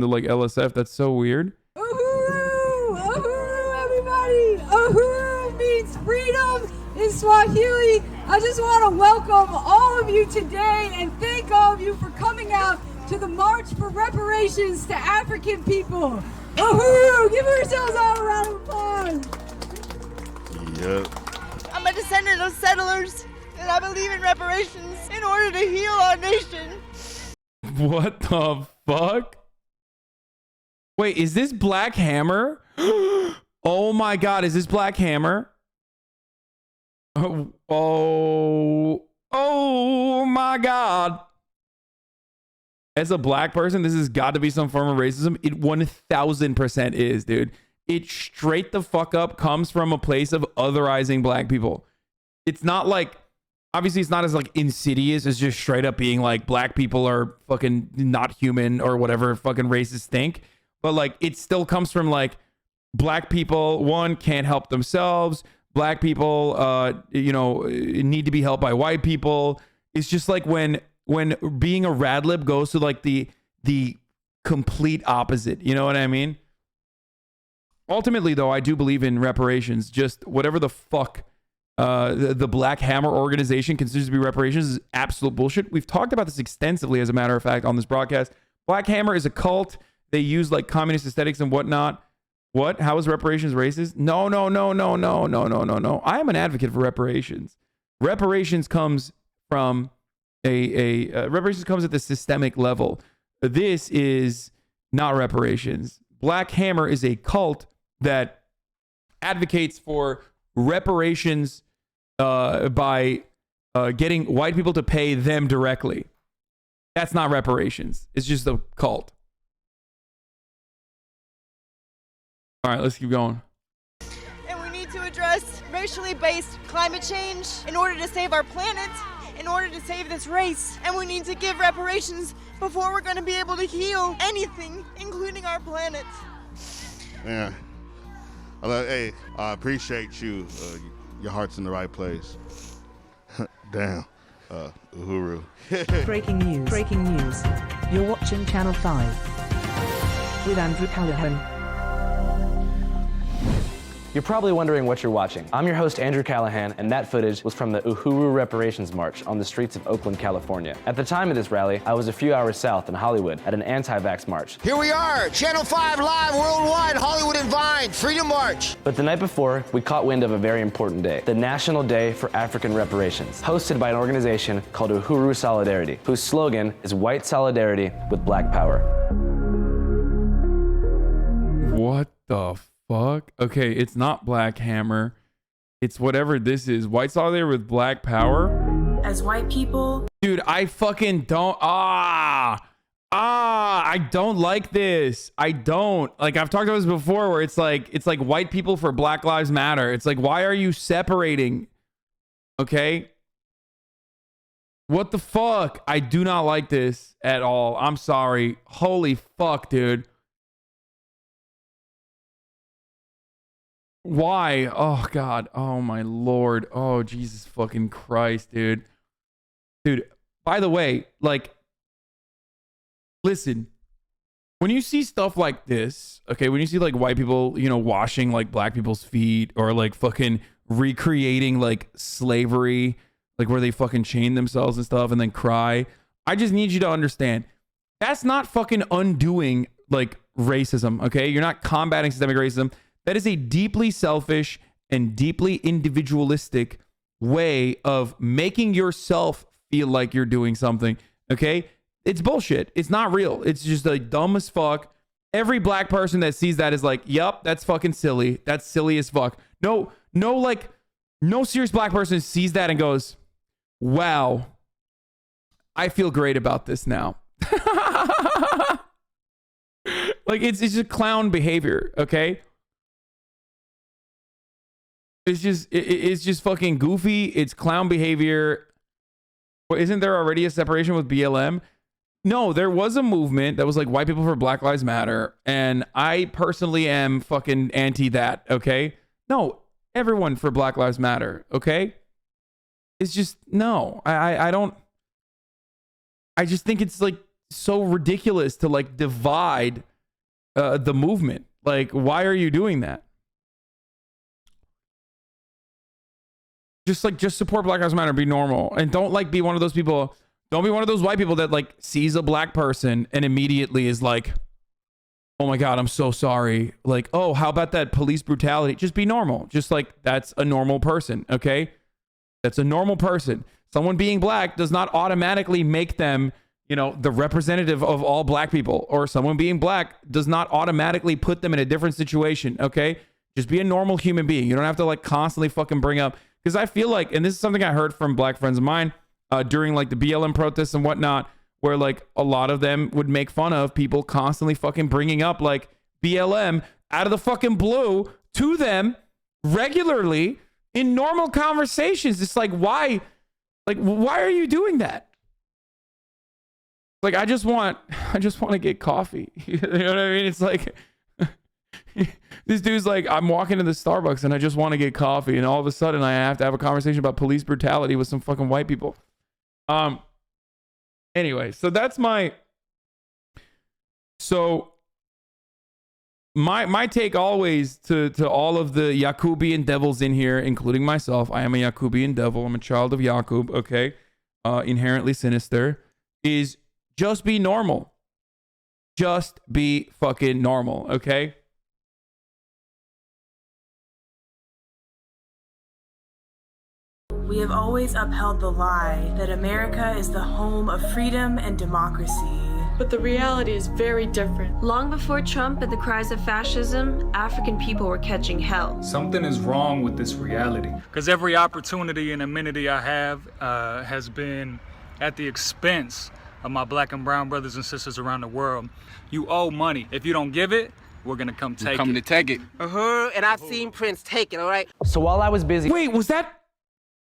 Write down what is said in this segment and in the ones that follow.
The like LSF. That's so weird. Uhuru! Uhuru, everybody! Uhuru means freedom in Swahili. I just want to welcome all of you today and thank all of you for coming out to the March for Reparations to African people. Uhuru! Give yourselves all a round of applause. Yep. I'm a descendant of settlers, and I believe in reparations in order to heal our nation. What the fuck? Wait, is this Black Hammer? Oh my god, is this Black Hammer? Oh my god. As a black person, this has got to be some form of racism. It 1000% is, dude. It straight the fuck up comes from a place of otherizing black people. It's not like, obviously it's not as like insidious as just straight up being like black people are fucking not human or whatever fucking racists think. But like it still comes from like black people, one, can't help themselves. Black people, need to be helped by white people. It's just like when being a radlib goes to like the complete opposite. You know what I mean? Ultimately, though, I do believe in reparations. Just whatever the fuck the Black Hammer organization considers to be reparations is absolute bullshit. We've talked about this extensively, as a matter of fact, on this broadcast. Black Hammer is a cult. They use like communist aesthetics and whatnot. What? How is reparations racist? No. I am an advocate for reparations. Reparations comes from reparations comes at the systemic level. This is not reparations. Black Hammer is a cult that advocates for reparations by getting white people to pay them directly. That's not reparations. It's just a cult. All right, let's keep going. And we need to address racially based climate change in order to save our planet, in order to save this race. And we need to give reparations before we're going to be able to heal anything, including our planet. Yeah. Hey, I appreciate you. Your heart's in the right place. Damn. Uhuru. Breaking news. You're watching Channel 5 with Andrew Callaghan. You're probably wondering what you're watching. I'm your host, Andrew Callaghan, and that footage was from the Uhuru Reparations March on the streets of Oakland, California. At the time of this rally, I was a few hours south in Hollywood at an anti-vax march. Here we are, Channel 5 live worldwide, Hollywood and Vine, Freedom March. But the night before, we caught wind of a very important day, the National Day for African Reparations, hosted by an organization called Uhuru Solidarity, whose slogan is white solidarity with black power. What the fuck? Okay, it's not Black Hammer. It's whatever this is. White solidarity with black power. As white people, dude, I fucking don't. I don't like this. I don't like. I've talked about this before, where it's like white people for Black Lives Matter. It's like, why are you separating? Okay. What the fuck? I do not like this at all. I'm sorry. Holy fuck, dude. Why? Oh god. Oh my lord. Oh Jesus fucking Christ, dude. Dude, by the way, like, listen, when you see stuff like this, okay, when you see like white people, washing like black people's feet, or like fucking recreating like slavery, like where they fucking chain themselves and stuff and then cry, I just need you to understand that's not fucking undoing like racism, okay? You're not combating systemic racism. That is a deeply selfish and deeply individualistic way of making yourself feel like you're doing something, okay? It's bullshit. It's not real. It's just like dumb as fuck. Every black person that sees that is like, yup, that's fucking silly. That's silly as fuck. No serious black person sees that and goes, wow, I feel great about this now. Like, it's just clown behavior, okay? It's just fucking goofy. It's clown behavior. Well, isn't there already a separation with BLM? No, there was a movement that was like white people for Black Lives Matter, and I personally am fucking anti that, okay? No, everyone for Black Lives Matter, okay? It's just, no. I just think it's like so ridiculous to like divide the movement. Like, why are you doing that? Just support Black Lives Matter, be normal, and don't like be one of those people. Don't be one of those white people that like sees a black person and immediately is like, oh my God, I'm so sorry. Like, oh, how about that police brutality? Just be normal. Just like, that's a normal person. Okay. That's a normal person. Someone being black does not automatically make them, you know, the representative of all black people, or someone being black does not automatically put them in a different situation. Okay. Just be a normal human being. You don't have to like constantly fucking bring up, because I feel like, and this is something I heard from black friends of mine during like the BLM protests and whatnot, where like a lot of them would make fun of people constantly fucking bringing up like BLM out of the fucking blue to them regularly in normal conversations. It's like, why are you doing that? Like, I just want to get coffee. You know what I mean? It's like, this dude's like, I'm walking to the Starbucks and I just want to get coffee, and all of a sudden I have to have a conversation about police brutality with some fucking white people. Anyway, so that's my take always to all of the Yakubian devils in here, including myself. I am a Yakubian devil. I'm a child of Yakub, okay? Inherently sinister, is just be normal. Just be fucking normal, okay? We have always upheld the lie that America is the home of freedom and democracy. But the reality is very different. Long before Trump and the cries of fascism, African people were catching hell. Something is wrong with this reality. Because every opportunity and amenity I have has been at the expense of my black and brown brothers and sisters around the world. You owe money. If you don't give it, we're gonna come take it. Coming to take it. And I've seen Prince take it, all right? So while I was busy... Wait, was that...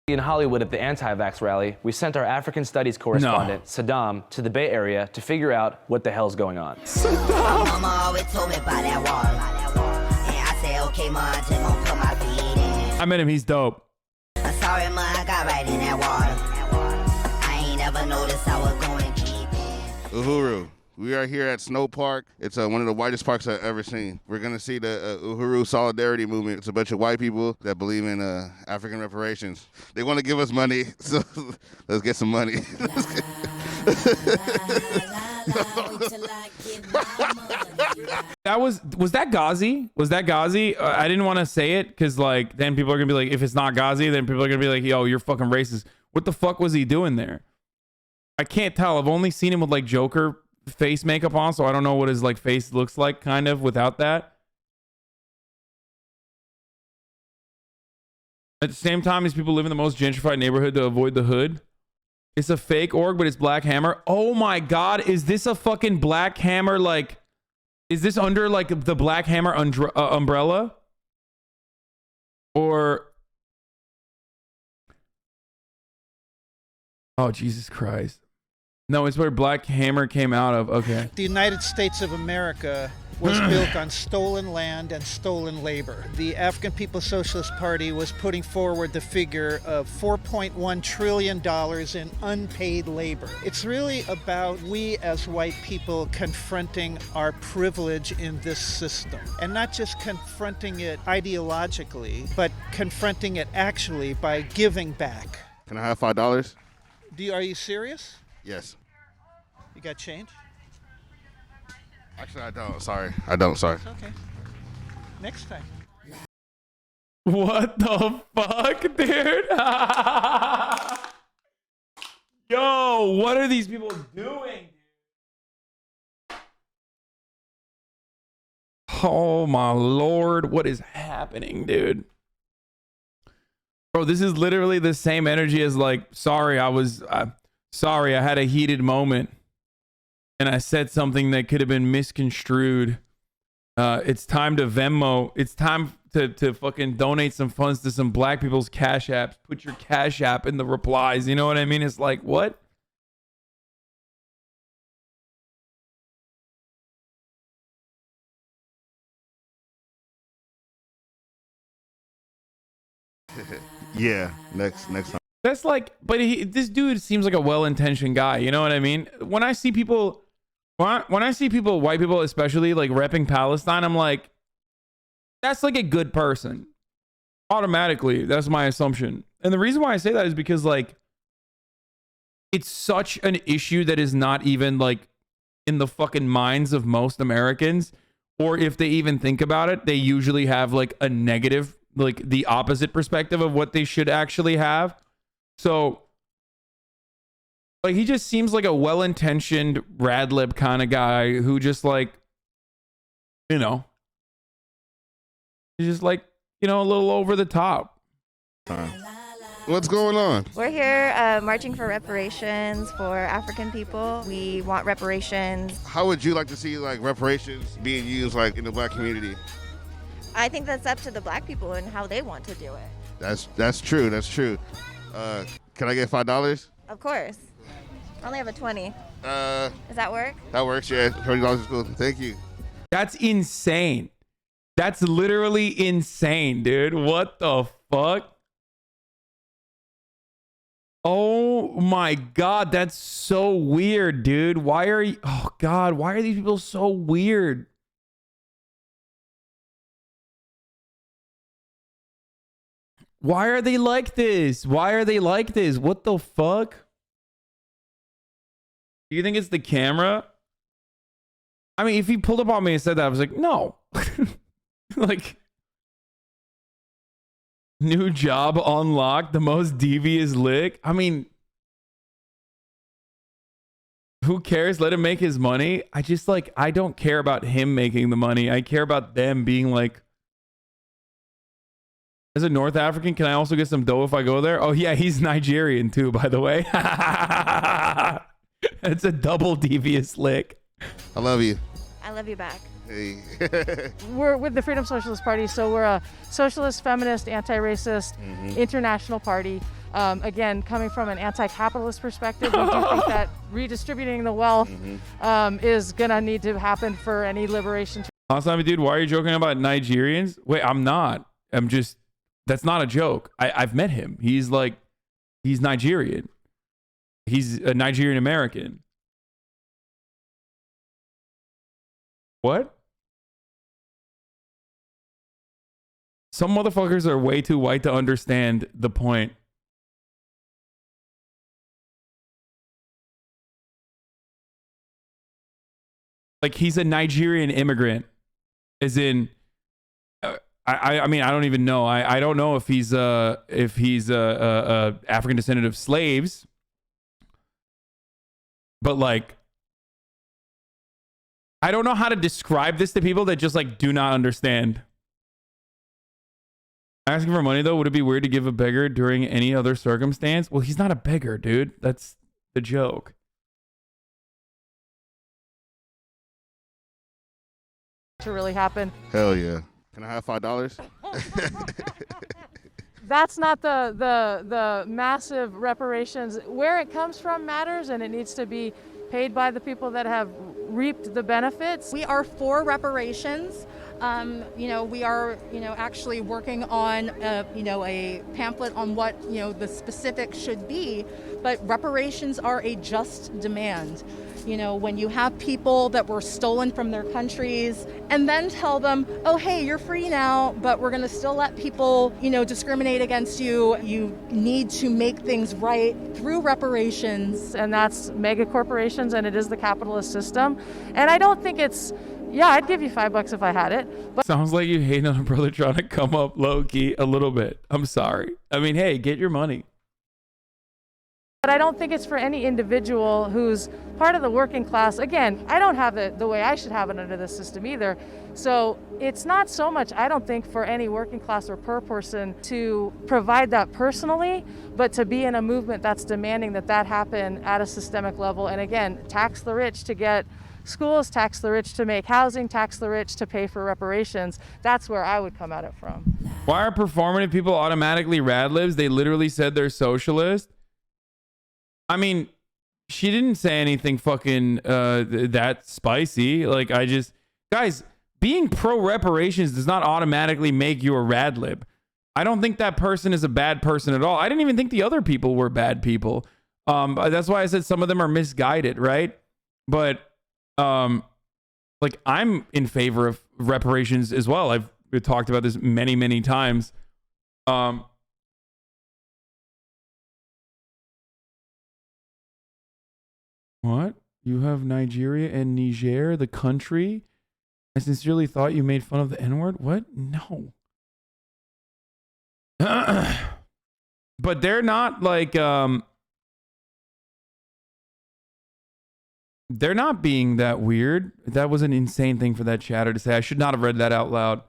in Hollywood at the anti-vax rally, we sent our African studies correspondent, Sidam, to the Bay Area to figure out what the hell's going on. My mama always told me about that wall. And I said, okay, ma, I just gonna put my feet in. I met him, he's dope. I'm sorry, ma, I got right in that water. I ain't ever noticed I was going deep in. Uhuru. We are here at Snow Park. It's one of the whitest parks I've ever seen. We're going to see the Uhuru Solidarity Movement. It's a bunch of white people that believe in African reparations. They want to give us money, so let's get some money. Was that Ghazi? Was that Ghazi? I didn't want to say it because like then people are gonna be like, if it's not Ghazi, then people are gonna be like, yo, you're fucking racist. What the fuck was he doing there? I can't tell. I've only seen him with like Joker face makeup on, so I don't know what his like face looks like kind of without that. At the same time, these people live in the most gentrified neighborhood to avoid the hood. It's a fake org, but it's Black Hammer. Oh my God, is this a fucking Black Hammer? Like, is this under like the Black Hammer umbrella? Or... oh, Jesus Christ. No, it's where Black Hammer came out of. Okay. The United States of America was built on stolen land and stolen labor. The African People's Socialist Party was putting forward the figure of $4.1 trillion in unpaid labor. It's really about we as white people confronting our privilege in this system. And not just confronting it ideologically, but confronting it actually by giving back. Can I have $5? Are you serious? Yes. You got change? Actually, I don't. Sorry. I don't. Sorry. It's okay. Next time. What the fuck, dude? Yo, what are these people doing? Oh my Lord, what is happening, dude? Bro, this is literally the same energy as like, sorry, I had a heated moment and I said something that could have been misconstrued. It's time to Venmo. It's time to fucking donate some funds to some black people's cash apps. Put your cash app in the replies. You know what I mean? It's like, what? Yeah, next time. That's like, but this dude seems like a well-intentioned guy. You know what I mean? When I see people When I see people, white people especially, like repping Palestine, I'm like, that's like a good person. Automatically, that's my assumption. And the reason why I say that is because like it's such an issue that is not even like in the fucking minds of most Americans, or if they even think about it, they usually have like a negative, like the opposite perspective of what they should actually have. So like he just seems like a well-intentioned rad lib kind of guy who just like, you know, he's just like, you know, a little over the top. What's going on? We're here marching for reparations for African people. We want reparations. How would you like to see like reparations being used like in the black community? I think that's up to the black people and how they want to do it. That's true. That's true. Can I get $5? Of course. I only have a 20. Does that work? That works, yeah. $20 is cool. Thank you. That's insane. That's literally insane, dude. What the fuck? Oh my God, that's so weird, dude. Why are you, oh God, why are these people so weird? Why are they like this? Why are they like this? What the fuck? Do you think it's the camera? I mean, if he pulled up on me and said that, I was like, no. Like, new job unlocked, the most devious lick. I mean, who cares? Let him make his money. I just like, I don't care about him making the money. I care about them being like, as a North African, can I also get some dough if I go there? Oh yeah, he's Nigerian too, by the way. It's a double devious lick. I love you. I love you back. Hey. We're with the Freedom Socialist Party, so we're a socialist, feminist, anti-racist, international party. Again, coming from an anti-capitalist perspective, we do think that redistributing the wealth is gonna need to happen for any liberation. HasanAbi, dude, why are you joking about Nigerians? Wait, I'm not. I'm just, that's not a joke. I've met him. He's like, he's Nigerian. He's a Nigerian American. What? Some motherfuckers are way too white to understand the point. Like, he's a Nigerian immigrant, as in, I mean, I don't even know. I don't know if he's a African descendant of slaves, but like, I don't know how to describe this to people that just like do not understand. Asking for money though, would it be weird to give a beggar during any other circumstance? Well, he's not a beggar, dude. That's the joke. To really happen. Hell yeah. Can I have $5? That's not the massive reparations. Where it comes from matters, and it needs to be paid by the people that have reaped the benefits. We are for reparations. We are, actually working on, a pamphlet on what, the specifics should be. But reparations are a just demand. When you have people that were stolen from their countries and then tell them, oh, hey, you're free now, but we're going to still let people, discriminate against you. You need to make things right through reparations. And that's mega corporations, and it is the capitalist system. And I don't think it's, yeah, I'd give you $5 if I had it. But sounds like you hate on a brother trying to come up low key a little bit. I'm sorry. I mean, hey, get your money. But I don't think it's for any individual who's part of the working class. Again, I don't have it the way I should have it under the system either. So it's not so much, I don't think, for any working class or per person to provide that personally, but to be in a movement that's demanding that happen at a systemic level. And again, tax the rich to get schools, tax the rich to make housing, tax the rich to pay for reparations. That's where I would come at it from. Why are performative people automatically rad libs? They literally said they're socialist. I mean, she didn't say anything fucking that spicy. Like, guys, being pro reparations does not automatically make you a rad lib. I don't think that person is a bad person at all. I didn't even think the other people were bad people. That's why I said some of them are misguided, right? But Like I'm in favor of reparations as well. I've talked about this many times. What? You have Nigeria and Niger, the country? I sincerely thought you made fun of the N-word. What? No. But they're not like they're not being that weird. That was an insane thing for that chatter to say. I should not have read that out loud.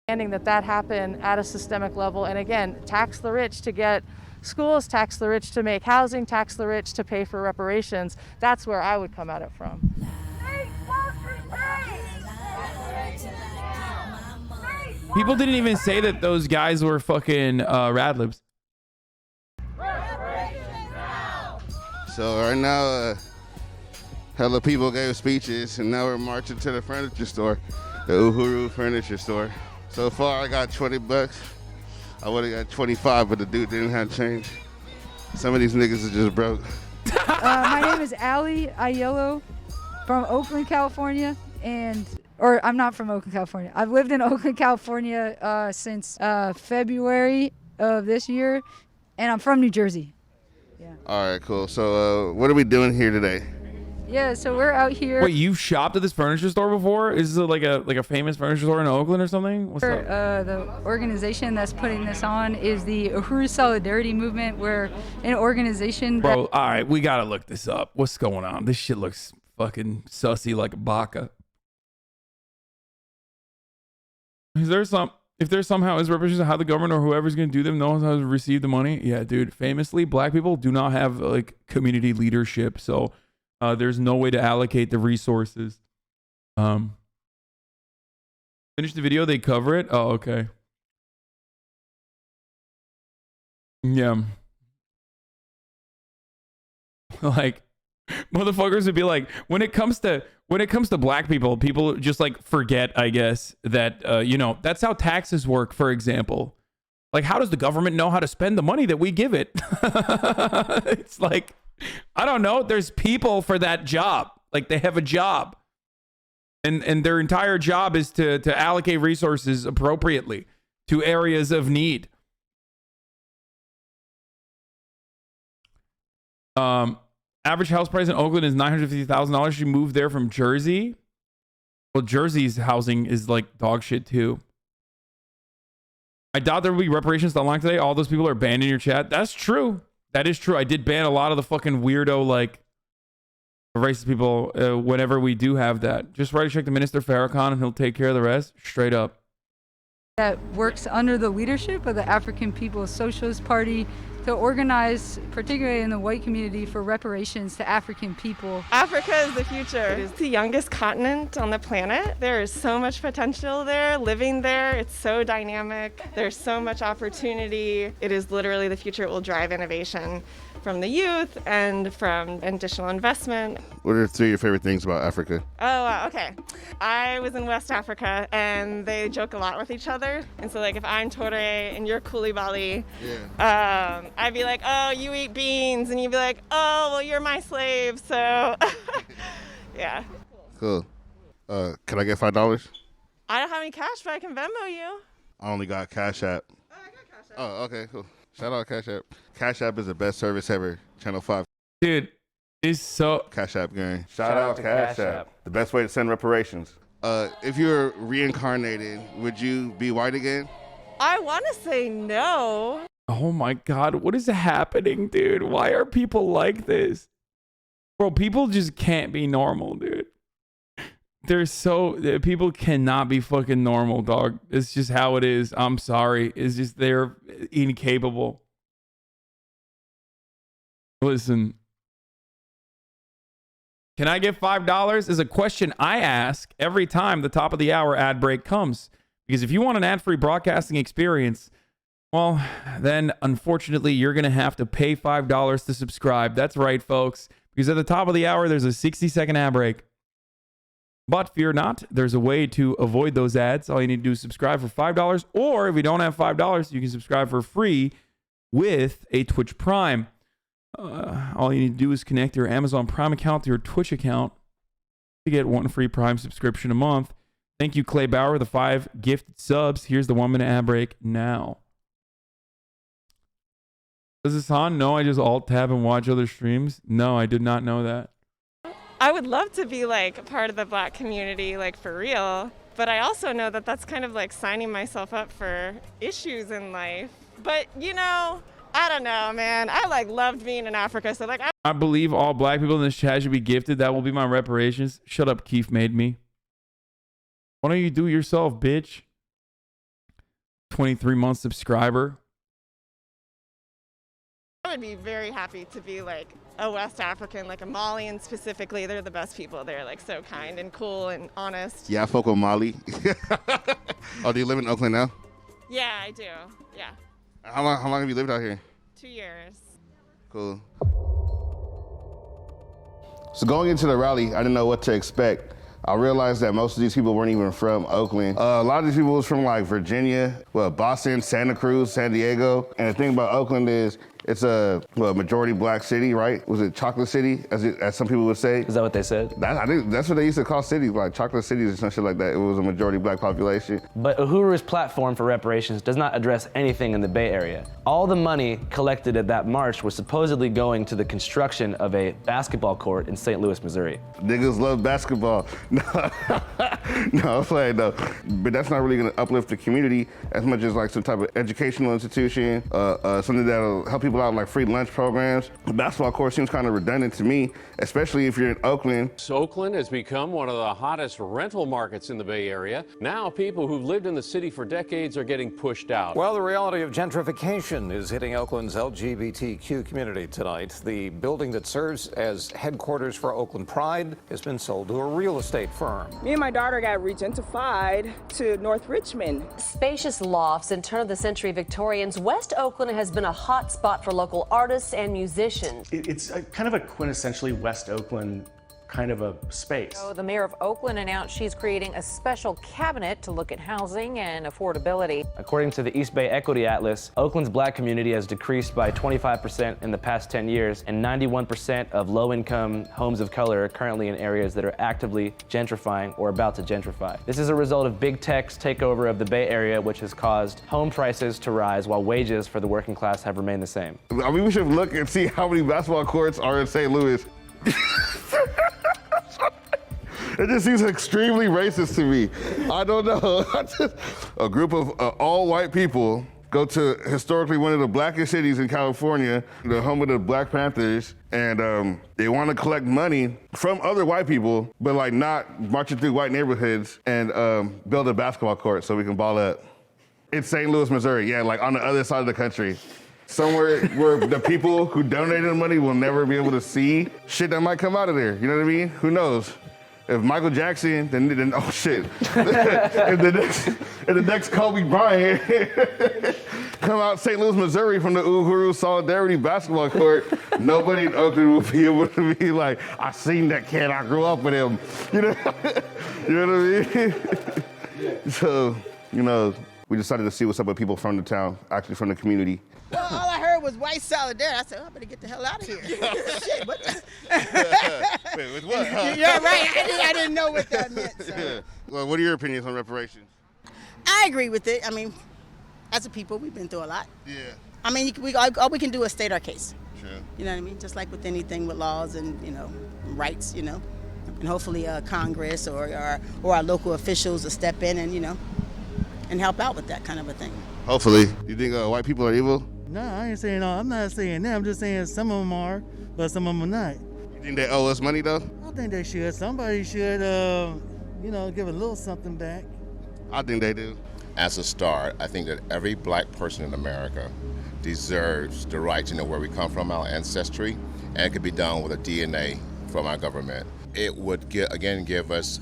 That happened at a systemic level, and again, tax the rich to get schools, tax the rich to make housing, tax the rich to pay for reparations. That's where I would come at it from. People didn't even say that those guys were fucking radlibs. So right now, hella people gave speeches, and now we're marching to the furniture store, the Uhuru furniture store. So far, I got 20 bucks. I would have got 25, but the dude didn't have change. Some of these niggas are just broke. My name is Allie Aiello from Oakland, California, or I'm not from Oakland, California. I've lived in Oakland, California since February of this year, and I'm from New Jersey. Yeah. All right, cool. So what are we doing here today? Yeah, so we're out here. Wait, you've shopped at this furniture store before? Is it like a famous furniture store in Oakland or something? What's up? The organization that's putting this on is the Uhuru Solidarity Movement. We're an organization that... Bro, all right, we gotta look this up. What's going on? This shit looks fucking sussy like a baka. If there's somehow is reparations of how the government or whoever's gonna do them knows how to receive the money. Yeah, dude. Famously, black people do not have like community leadership, so there's no way to allocate the resources. Finish the video, they cover it. Oh, okay. Yeah. Like motherfuckers would be like, when it comes to black people just like forget, I guess, that you know, that's how taxes work, for example. Like, how does the government know how to spend the money that we give it? It's like, I don't know. There's people for that job. Like, they have a job. And their entire job is to allocate resources appropriately to areas of need. Average house price in Oakland is $950,000. She moved there from Jersey. Well, Jersey's housing is like dog shit too. I doubt there will be reparations that long today. All those people are banned in your chat. That's true. That is true. I did ban a lot of the fucking weirdo, like, racist people whenever we do have that. Just write a check to Minister Farrakhan and he'll take care of the rest. Straight up. That works under the leadership of the African People's Socialist Party to organize, particularly in the white community, for reparations to African people. Africa is the future. It is the youngest continent on the planet. There is so much potential there, living there. It's so dynamic. There's so much opportunity. It is literally the future. It will drive innovation from the youth and from additional investment. What are 3 of your favorite things about Africa? Oh, okay. I was in West Africa and they joke a lot with each other. And so like if I'm Tore and you're Koulibaly, I'd be like, oh, you eat beans. And you'd be like, oh, well, you're my slave. So yeah. Cool. Can I get $5? I don't have any cash, but I can Venmo you. I only got Cash App. Oh, I got Cash App. Oh, okay, cool. Shout out Cash App. Cash App is the best service ever. Channel 5. Dude, it's so... Cash App gang. Shout out Cash App. The best way to send reparations. If you were reincarnated, would you be white again? I want to say no. Oh my God, what is happening, dude? Why are people like this? Bro, people just can't be normal, dude. People cannot be fucking normal, dog. It's just how it is. I'm sorry. It's just they're incapable. Listen. Can I get $5? Is a question I ask every time the top of the hour ad break comes. Because if you want an ad-free broadcasting experience, well, then unfortunately you're going to have to pay $5 to subscribe. That's right, folks. Because at the top of the hour, there's a 60-second ad break. But fear not, there's a way to avoid those ads. All you need to do is subscribe for $5. Or if you don't have $5, you can subscribe for free with a Twitch Prime. All you need to do is connect your Amazon Prime account to your Twitch account to get 1 free Prime subscription a month. Thank you, Clay Bauer, the 5 gifted subs. Here's the 1-minute ad break now. Does Hasan know I just alt-tab and watch other streams? No, I did not know that. I would love to be like a part of the Black community, like for real. But I also know that that's kind of like signing myself up for issues in life. But you know, I don't know, man. I like loved being in Africa, so like I believe all Black people in this chat should be gifted. That will be my reparations. Shut up, Keith made me. Why don't you do it yourself, bitch? 23-month subscriber. I would be very happy to be like a West African, like a Malian specifically. They're the best people. They're like so kind and cool and honest. Yeah, I fuck with Mali. Oh, do you live in Oakland now? Yeah, I do. Yeah. How long have you lived out here? 2 years. Cool. So going into the rally, I didn't know what to expect. I realized that most of these people weren't even from Oakland. A lot of these people was from like Virginia, Boston, Santa Cruz, San Diego. And the thing about Oakland is it's a majority Black city, right? Was it Chocolate City, as some people would say? Is that what they said? I think that's what they used to call cities, like Chocolate Cities or some shit like that. It was a majority Black population. But Uhuru's platform for reparations does not address anything in the Bay Area. All the money collected at that march was supposedly going to the construction of a basketball court in St. Louis, Missouri. Niggas love basketball. No, I'm playing though. But that's not really gonna uplift the community as much as like some type of educational institution, something that'll help people out like free lunch programs. The basketball court seems kind of redundant to me, especially if you're in Oakland. So Oakland has become one of the hottest rental markets in the Bay Area. Now people who've lived in the city for decades are getting pushed out. Well, the reality of gentrification is hitting Oakland's LGBTQ community tonight. The building that serves as headquarters for Oakland Pride has been sold to a real estate firm. Me and my daughter got regentified to North Richmond. Spacious lofts and turn-of-the-century Victorians, West Oakland has been a hot spot for local artists and musicians. It's kind of a quintessentially West Oakland kind of a space. So the mayor of Oakland announced she's creating a special cabinet to look at housing and affordability. According to the East Bay Equity Atlas, Oakland's Black community has decreased by 25% in the past 10 years, and 91% of low-income homes of color are currently in areas that are actively gentrifying or about to gentrify. This is a result of big tech's takeover of the Bay Area, which has caused home prices to rise while wages for the working class have remained the same. I mean, we should look and see how many basketball courts are in St. Louis. It just seems extremely racist to me. I don't know. A group of all white people go to historically one of the blackest cities in California, the home of the Black Panthers, and they want to collect money from other white people, but like not marching through white neighborhoods and build a basketball court so we can ball up. It's St. Louis, Missouri, yeah, like on the other side of the country. Somewhere where the people who donated the money will never be able to see shit that might come out of there. You know what I mean? Who knows? If Michael Jackson, then oh shit. if the next Kobe Bryant come out St. Louis, Missouri from the Uhuru Solidarity basketball court, nobody in Oakland will be able to be like, I seen that kid, I grew up with him. You know what I mean? So, you know, we decided to see what's up with people from the town, actually from the community. Well, all I heard was white solidarity. I said, I better get the hell out of here. Shit, what the? Wait, with what? Huh? Yeah, right. I didn't know what that meant. So. Yeah. Well, what are your opinions on reparations? I agree with it. I mean, as a people, we've been through a lot. Yeah. I mean, all we can do is state our case. True. You know what I mean? Just like with anything with laws and, you know, rights, you know. And hopefully Congress or our local officials will step in and, you know, and help out with that kind of a thing. Hopefully. You think white people are evil? No, I ain't saying I'm not saying that. I'm just saying some of them are, but some of them are not. You think they owe us money, though? I think they should. Somebody should, you know, give a little something back. I think they do. As a start, I think that every black person in America deserves the right to know where we come from, our ancestry, and it could be done with a DNA from our government. It would, give us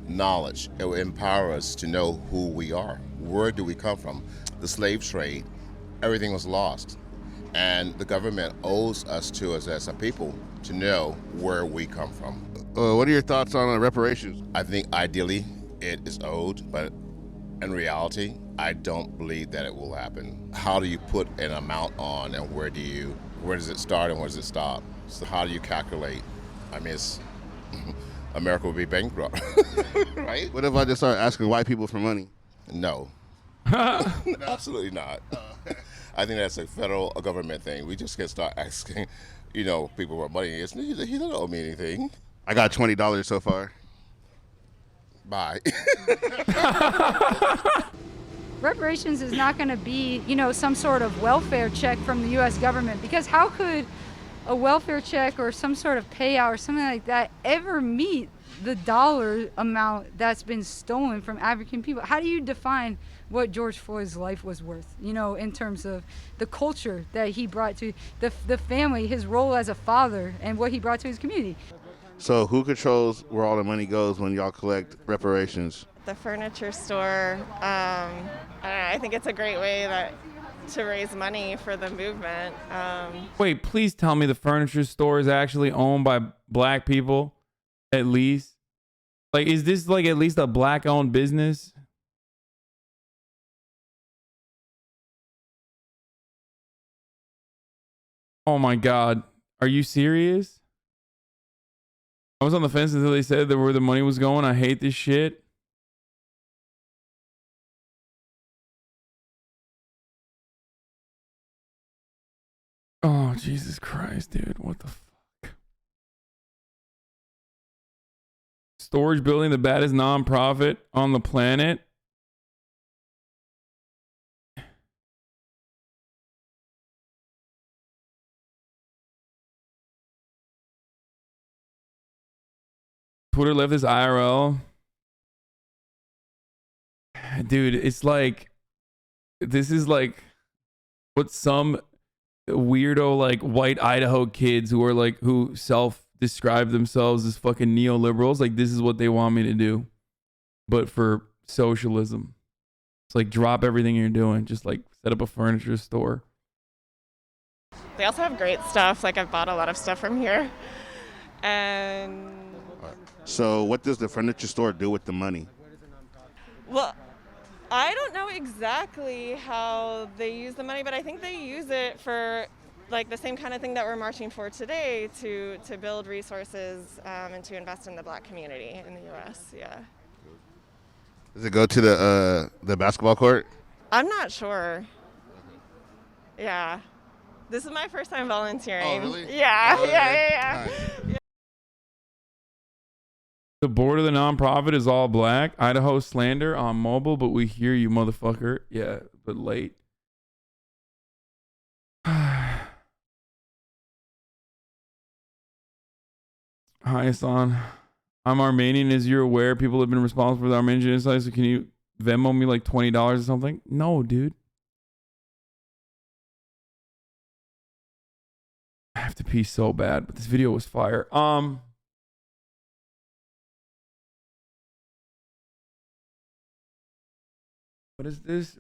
knowledge. It would empower us to know who we are. Where do we come from? The slave trade, everything was lost. And the government owes us as a people to know where we come from. What are your thoughts on reparations? I think ideally it is owed, but in reality, I don't believe that it will happen. How do you put an amount on and where do you Where does it start and where does it stop? So how do you calculate? I mean, it's, America would be bankrupt, right? What if I just start asking white people for money? No. Absolutely not. I think that's a federal government thing. We just can start asking, people for money. He don't owe me anything. I got $20 so far. Bye. Reparations is not going to be, some sort of welfare check from the U.S. government, because how could a welfare check or some sort of payout or something like that ever meet the dollar amount that's been stolen from African people? How do you define what George Floyd's life was worth, in terms of the culture that he brought to the family, his role as a father, and what he brought to his community? So who controls where all the money goes when y'all collect reparations? The furniture store. I don't know, I think it's a great way to raise money for the movement. Wait, please tell me the furniture store is actually owned by black people, at least. Like, is this like at least a black-owned business? Oh my God, are you serious? I was on the fence until they said that where the money was going. I hate this shit. Oh, Jesus Christ, dude. What the fuck? Storage building, the baddest nonprofit on the planet. Twitter left this IRL. Dude, it's like, this is like what some weirdo like white Idaho kids who self-describe themselves as fucking neoliberals, like this is what they want me to do, but for socialism. It's like drop everything you're doing, just like set up a furniture store. They also have great stuff. Like, I've bought a lot of stuff from here. And So what does the furniture store do with the money? well, I don't know exactly how they use the money, but I think they use it for like the same kind of thing that we're marching for today, to build resources and to invest in the black community in the U.S. Yeah. Does it go to the basketball court? I'm not sure. Yeah. This is my first time volunteering. Oh, really? Yeah, Oh, yeah. Nice. The board of the nonprofit is all black. Idaho slander on mobile, but we hear you, motherfucker. Yeah, but late. Hi, Hasan. I'm Armenian, as you're aware. People have been responsible for the Armenian genocide, so can you Venmo me like $20 or something? No, dude. I have to pee so bad, but this video was fire. What is this?